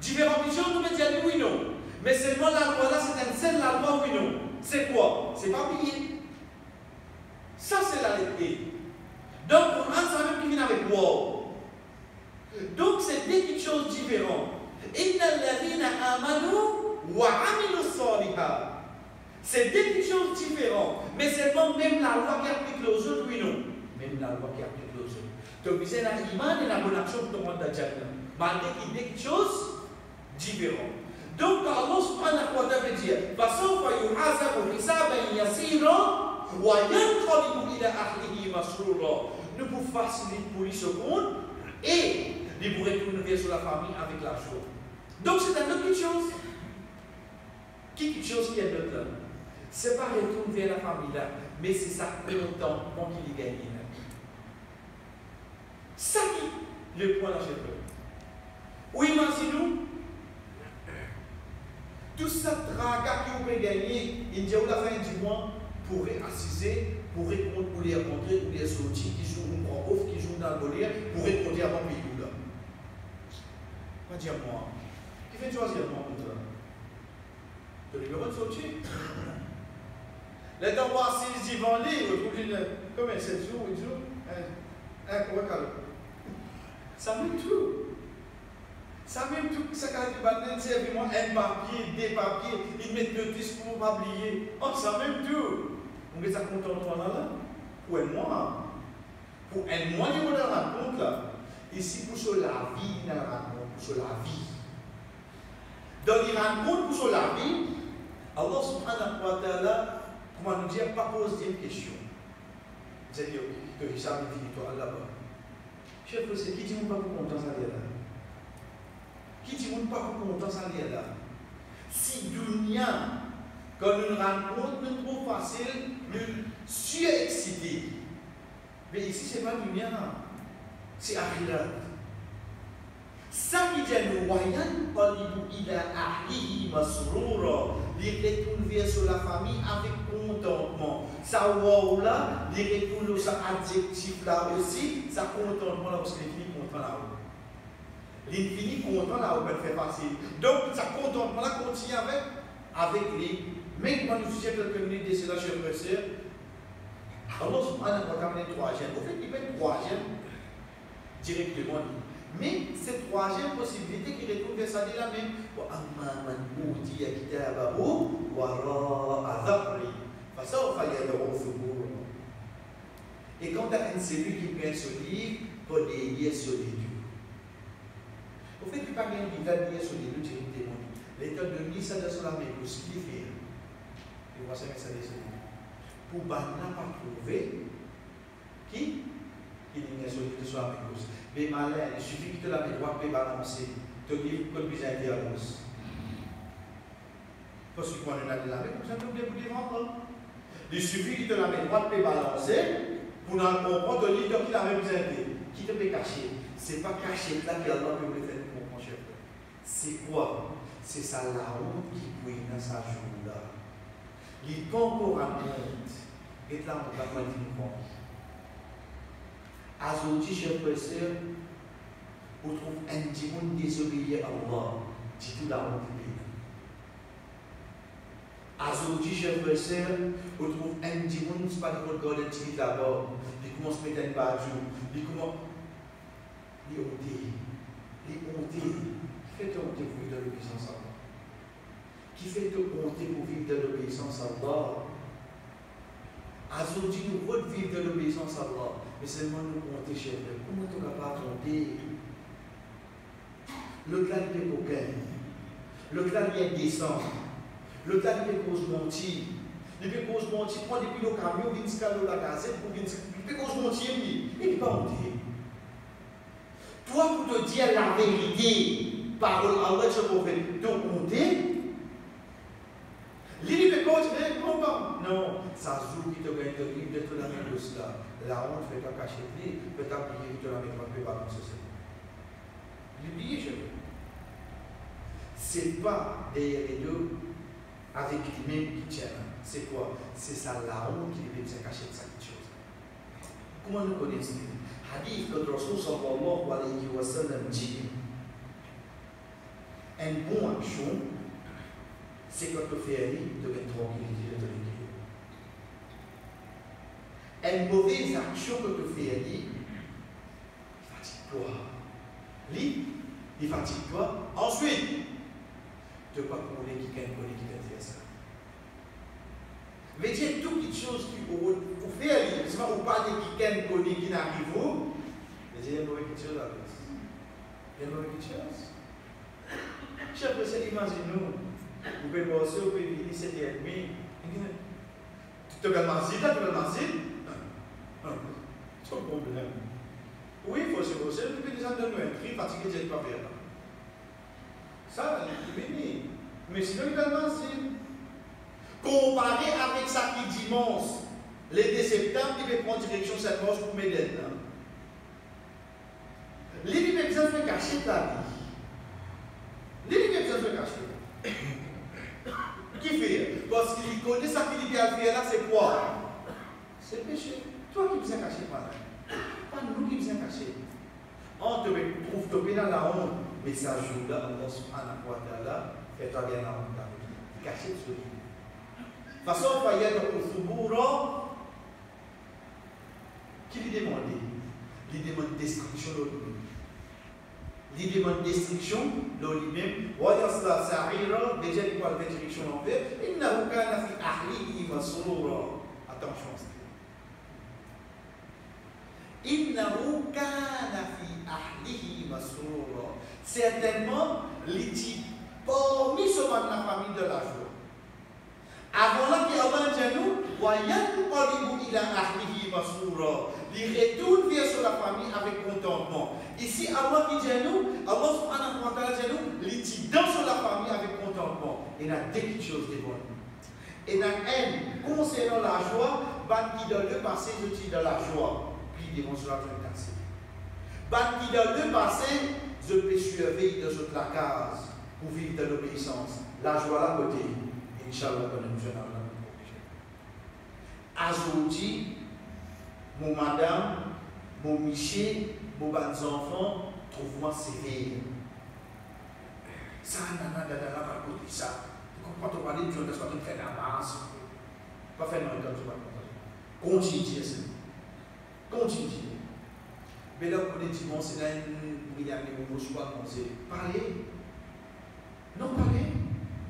Speaker 1: différentes choses, nous disons oui, non. Mais seulement la loi là, c'est une seule la loi, oui, non. C'est quoi? C'est pas plier. Ça, c'est la lettre E. Donc, pour un, c'est même qui vient avec wow. Donc, c'est des petites choses différentes. Inna alladhina amanu wa amilu salihat. C'est des petites choses différentes. Mais seulement même la loi qui applique aux autres, oui, non. Même la loi qui applique aux autres. Donc, c'est l'iman et la bonne action pour tout le monde dans le Jannah. Malgré qu'il y a des choses différentes. Donc Allah subhanahu wa ta'ala dit فَسَوْفَ يُحَاسَبُ حِسَابًا يَسِيرًا وَيَنْقَلِبُ إِلَى أَهْلِهِ مَسْرُورًا. Nous pour faciliter pour lui ce monde et il pourrait retourner sur la famille avec la joie. Donc c'est une autre chose. Quelque chose qui est notre là. Ce n'est pas retourner vers la famille là, mais c'est ça contentement qu'il y gagne. Ça qui le point là chez eux. Ou imaginez-nous, tout ce traga que vous pouvez gagner, il dit à la fin du mois, pourrait assister, pour répondre, pour les rencontrer, pour les sortir, qui jouent un grand off, qui jouent dans le bolide, pour répondre avant le pays là. Pas dire moi. Qui fait choisir moi pour toi? Tu les verras de sortir. Les temps passés, ils y vont lire, combien 7 jours, 8 jours? Ça met tout. Ça même tout, ça quand tu vas c'est vraiment un papier, des papiers, ils mettent le disque pour ne pas oublier. Oh, ça même tout. On met ça content là. Pour un mois. Pour un mois, il y a un compte là. Ici, pour sur la vie, il y a un compte pour sur la vie. Dans l'Iran, pour sur la vie, Allah subhanahu wa ta'ala, comment nous dire, pas poser une question. C'est-à-dire que ça me dit, toi là-bas. Chef, c'est qui dit qu'on va vous content ça là? Qui dit qu'on ne pas content ça là? Si dunia, quand nous nous rencontrons, nous trop facile, nous surexcités. Mais ici, ce n'est pas dunia, c'est akhirat. Ça qui dit nous voyons, il a ahlihi masroura, il retourne vers sur la famille avec contentement. Ça wow là, il retourne sur adjectif là aussi, ça contentement là parce qu'il finit content là-haut. L'infini content là, on peut faire facile. Donc, ça contentement là continue avec les. Même quand nous faisons quelques minutes de cela, chers frères et sœurs, Allah subhanahu wa ta'ala est troisième. Au fait, il met troisième directement. Mais cette troisième possibilité qui retourne vers ça, dit la même. Et quand tu as celui qui prend ce livre, pour délier sur les dieux. Au fait, il n'y a pas bien qui va dire sur les deux témoins. L'état de lui, ça doit sur la même chose. Ce qu'il fait, et voici que ça descend. Pour ne pas trouver qui est sur les deux sur la même chose. Mais malin, il suffit que tu la mets droite et balancer. Tu dis que tu as été à l'os. Parce que quand on a de la main, vous avez oublié de vendre. Il suffit que tu la mets droite et balancer pour ne comprendre que tu as la même chose. Qui te peut cacher? Ce n'est pas cacher là que Allah peut le faire pour mon chef. C'est quoi? C'est ça la honte qui brille dans sa journée là. Il concourt à honte. Et là, on va pas dire compte. Aujourd'hui, chers frères et sœurs, on trouve un petit monde désobéi à Allah. C'est tout la honte qui brille. Aujourd'hui, chers frères et sœurs, on trouve un petit monde, c'est pas de regarder un petit là-bas. Il commence à mettre un badjou. Il commence. Les hontés, qui fait te honter pour vivre dans l'obéissance à Allah? Qui fait te honter pour vivre dans l'obéissance à Allah? Aujourd'hui, nous voulons vivre dans l'obéissance à Allah, mais seulement nous honter chez eux. Comment tu es capable de honter? Le clan est coquin, le clan est indécent, le clan est cause mentir. Il peut cause mentir, prend depuis le camion, il vient de la gazette, il peut cause mentir, il ne peut pas honter. Toi, pour te dire la vérité, parole Allah, ce prophète, te honter, l'île de côte, non, ça joue qui te gagne de vivre de tout la même chose là. La honte fait ta cacher, peut t'appliquer, tu la mets pas, peut pas comme ça. L'oublier, je veux. C'est pas derrière les deux avec lui-même qui tient. C'est quoi? C'est ça la honte qui lui fait cacher de cette chose. Comment nous connaissons? Hadith que le Rasul sallallahu alayhi wa sallam dit un bon action, c'est quand tu fais un lit, tu es tranquille, tu es une mauvaise action que tu fais un lit, il fatigue-toi. Lit, il fatigue-toi. Ensuite, tu ne peux pas connaître qui va faire ça. Mais il y a toutes les choses pour faire, c'est pas pour parler qui connaît qui n'arrive où. Mais il y a une mauvaise chose à faire. Il y a une mauvaise chose. Chers frères, imaginez-nous. Vous pouvez voir ça, vous pouvez venir 7h30. Tu te calmes assis, là, tu te calmes assis. C'est un problème. Oui, il faut se bosser, vous pouvez déjà donner un cri, fatigué, je ne pas faire. Ça, il est fini. Mais sinon, il calme assis. Comparé avec ça qui dimanche, le 2 septembre, il va prendre direction cette manche pour m'aider. Lui, il a besoin de se cacher la vie. Lui, il a besoin de se cacher. Qui fait? Parce qu'il connaît ça qu'il dit à faire là, c'est quoi? C'est le péché. Toi qui besoin de cacher par là. Pas nous qui besoin de cacher. On te trouve tomber dans la honte. Mais ça joue là, Allah subhanahu wa ta'ala, fais-toi bien la honte. Cacher ce livre. De toute façon, il va y avoir au Souboura qui lui demande. Il demande destruction de lui-même. Il demande destruction de lui-même. Wayasla sa'ira, déjà il parle de destruction en fait. Innahu kana fi ahlihi masrura. Attention. Innahu kana fi ahlihi masrura. Certainement, il dit parmi ce monde de la famille de la joie. Avant là, qui Allah dit nous, Wayan qalibu ila ahlihi masrura. Il retourne vers sur la famille avec contentement. Ici, Allah qui dit nous, Allah subhanahu wa ta'ala dit nous, il dit dans sur la famille avec contentement. Il y a deux petites choses de bonnes. Et dans un, concernant la joie, ban qui dans le passé, je dis dans la joie. Puis ils vont sur la joie cassée. Ban qui dans le passé, je peux surveiller dans toute la case pour vivre dans l'obéissance. La joie à côté. Inch'Allah, quand nous allons aujourd'hui, mon madame, mon Miché, mon bons enfants, trouve-moi sévère. Ça, nana, pas côté ça. Quand on parle de Dieu, on doit faire la masse. Pas faire non, quand tu vas continuer ça. Continuer. Mais là, on est dimanche, c'est là, il y a des mots, je crois qu'on sait. Parler. Non, parler.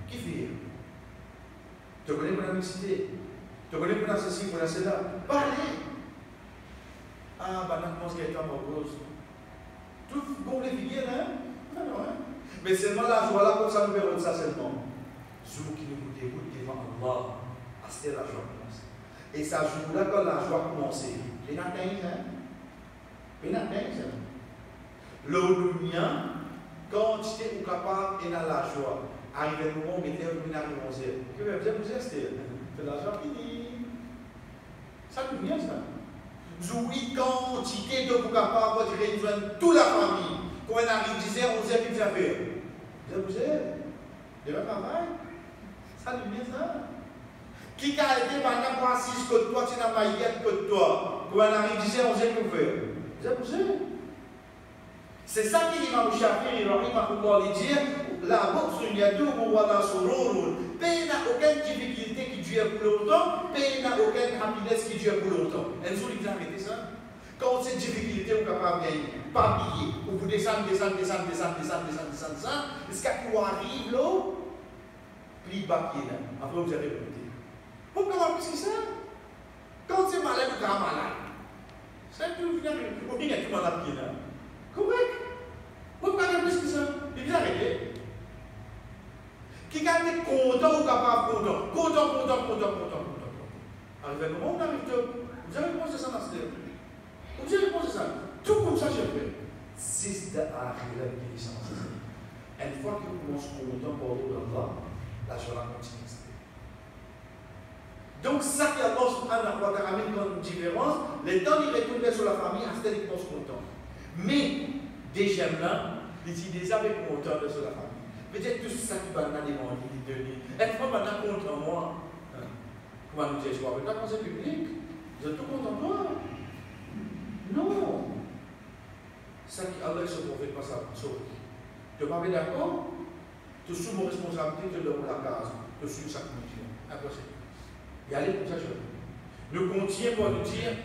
Speaker 1: Qui fait? Tu connais mon amitié, tu connais mon ceci, mon cela. Parlez. Ah, bah, non, je pense qu'il y a un rose. Tout bon les figuiers, hein? Non, hein? Mais seulement la joie là, comme ça, nous verrons ça seulement. Jour qui nous déroule devant Allah, à ce la joie commence. Et ça joue là quand la joie commence. Il y a un hein? Il y a un hein? L'automne, quand tu es capable et dans la joie. Arrivé le moment où il était au minage de 11h. Que vous avez resté? C'est l'argent fini. Ça nous vient ça. Zoui quantité de vous capable de réunir toute la famille. Quand on arrive 10h, 11h, puis vous avez. Vous avez de la travail. Ça nous vient ça. Qui a été pendant pour assis que toi, tu n'as pas hier que toi. Quand on arrive 10h, 11h, puis vous avez. Vous avez. C'est ça qui l'imam Shafi'i, rahimahullah, dit. La boxe, il y a deux mots dans son rôle. Pays n'a aucune difficulté qui dure pour longtemps, pays n'a aucune happiness qui dure pour longtemps. Et nous, vous arrêtez ça. Quand cette difficulté, vous n'êtes pas gagner, pas payer, vous descendez, jusqu'à ce qu'on arrive là, puis bas pied là. Après, vous avez répété. Pourquoi plus que ça? Quand c'est malade, vous êtes malade. C'est tout, vous avez tout malade pied là. Correct? Pourquoi plus que ça? Il vient arrêter. Qui a été content ou capable content. Arrivé comment on arrive vous avez pensé ça dans ce terme. Vous avez pensé ça. Tout comme ça, j'ai fait. C'est d'arriver avec les licences. Une fois que vous commencez content pour Allah, la joie continue. Donc, ça qui a amené comme différence, les temps il retourne sur la famille, à ce qu'il pense content. Mais, déjà là, il dit déjà avec content sur la famille. Peut-être tout ça qui va nous demander de donner. Une fois maintenant contre moi, comment nous dire, je vois, dans le conseil public, vous êtes tout contre moi. Non. Ça qui Allah se prophète pas ça. Tu n'es pas d'accord? Tu es sous mon responsabilité de donner la case. Tu es sous sa condition. Impossible. Et allez comme ça, je nous continuons pour nous dire,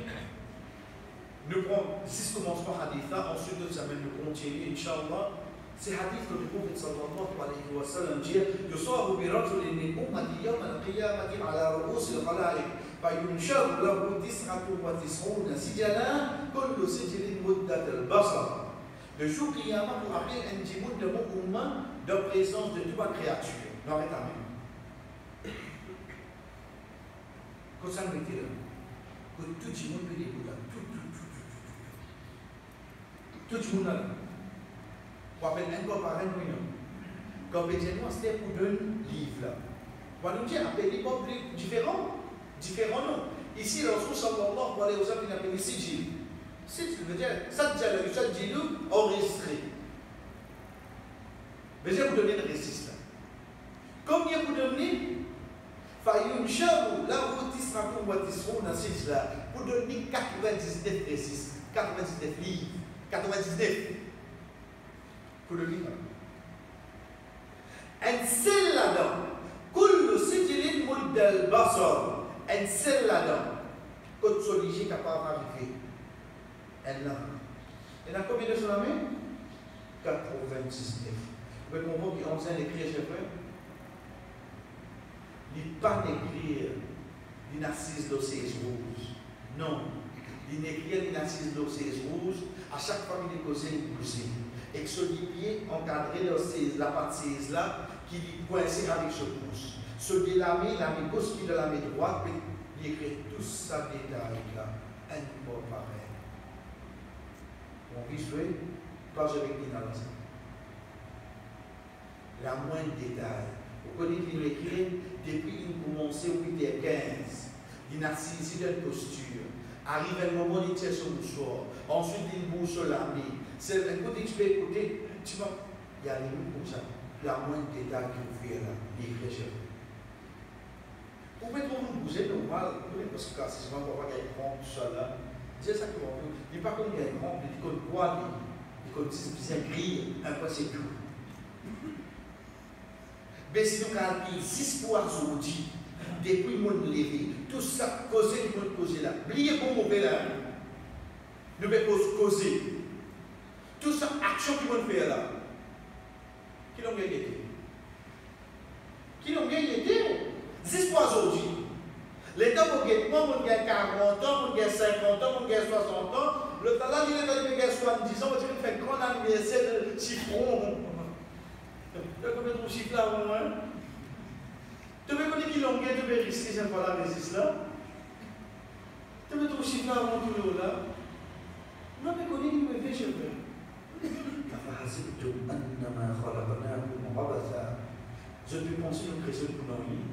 Speaker 1: nous prenons 6 commencements hadith, ensuite nous amène nous continuer, Inch'Allah. C'est hadith que le prophète sallallahu alayhi wa sallam dit يصاب برجل من أمتي يوم القيامة على رؤوس الخلائق فينشر له 99 سجلا كل سجل مدة البصر Le jour Qiyamah pour appeler un petit monde de mon humain de présence de toute la créature. Non, arrête même. Quand ça me dit là, que tout le monde peut l'écouter, tout le monde là. On appelle encore par un million. Quand on c'était pour deux livres là. On va nous dire, appelez pas plus différents. Différents non. Ici, le Rasul sallallahu alayhi wa sallam, il appelle Sijil. Sijil veut dire, ça dit enregistré. Mais je vais vous donner le registre là. Combien vous donnez Fayumshabu, là où vous tisserez wa tisserons dans Sijil là, vous donnez 99 registres, 99 livres, 99. Pour le livre. Un seul là-dedans, كل سجل مد البصر un seul là-dedans, quand celui qui est capable d'arriver, elle a combien de son ami? 99. Vous pouvez comprendre qu'il enseigne d'écrire chez frère. Il n'est pas d'écrire une assise d'osseuse rouge. Non. Il n'écrit une assise d'osseuse rouge. À chaque fois qu'il est causé, il pousse. Et que ce pied encadré de la partie là, qui est coincé avec ce pouce. Ce de la main gauche qui de la main droite, il écrit tout ça détail là, un mot pareil. On vit jouer, pas avec l'inhalation. La moindre détail. Vous connaissez qu'il écrit depuis qu'il commençait au 8h15, il a saisi d'une posture. Arrive un moment, il tient son mouchoir. Ensuite, il bouge la main. C'est un côté que tu peux écouter, tu vois, il y a les mots comme ça. La moindre détail qu'il vous fait là, il écrit chez vous. Vous pouvez toujours bouger normal, parce que c'est souvent qu'on voit qu'il y a un grand, tout ça là. C'est ça qu'on veut. Il n'est pas comme il y a un grand, il dit qu'on quoi, il dit qu'on c'est grille, un peu c'est tout. Mais si nous avons 6 fois aujourd'hui, depuis le monde levé, tout ça causé du monde causé là. Oubliez pour mauvais là. Nous devons causer. Tout ça, action qui vont faire là. Qui l'ont gagné? Qui l'ont gagné? 6 fois aujourd'hui. Les temps pour gagner, on gagne 40 ans, on gagne 50 ans, on gagne 60 ans. Le temps là, il est dans les 70 ans, on va faire un grand anniversaire de chiffron. Tu vas mettre ton chiffre là au moins. Tu veux connaître qui l'ont gagné, tu veux risquer cette fois la résiste là. Tu veux ton chiffre là avant tout le là. Non, mais connais qui me fait cheveux. Je peux penser une question pour nous.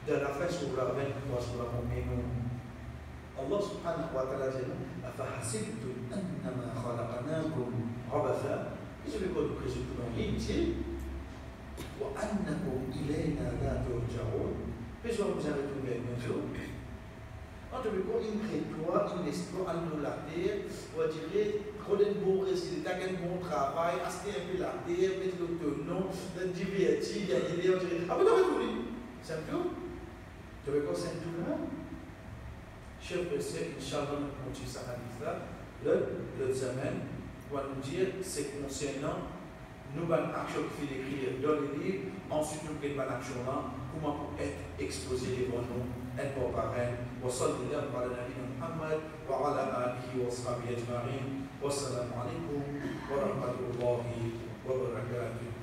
Speaker 1: De la fin sur la 23 sur la combien Allah subhanahu wa ta'ala dit أفحسبتم أنما خلقناكم عبثا. Je vais pas nous question pour nous. Il dit وأنكم إلينا لا ترجعون. Mais je vais vous arrêter bien sûr. On te veut une prétoire, une espoir de la terre, on dirait, qu'on a un bon résultat, un bon travail, acheter un peu la terre, mettre l'autonom, divertir, gagner, on dirait, ah, mais t'as tout dit. C'est un tout. Tu veux quoi, c'est un tout là? Chef de sec, Inch'Allah, nous continuons ça à le semaine, on va nous dire, c'est concernant, nous allons action qui fait écrire dans le livre, ensuite nous prenons l'action là, comment pour être exposé devant nous. وصلى الله على نبينا محمد وعلى آله وصحبه أجمعين والسلام عليكم ورحمة الله وبركاته.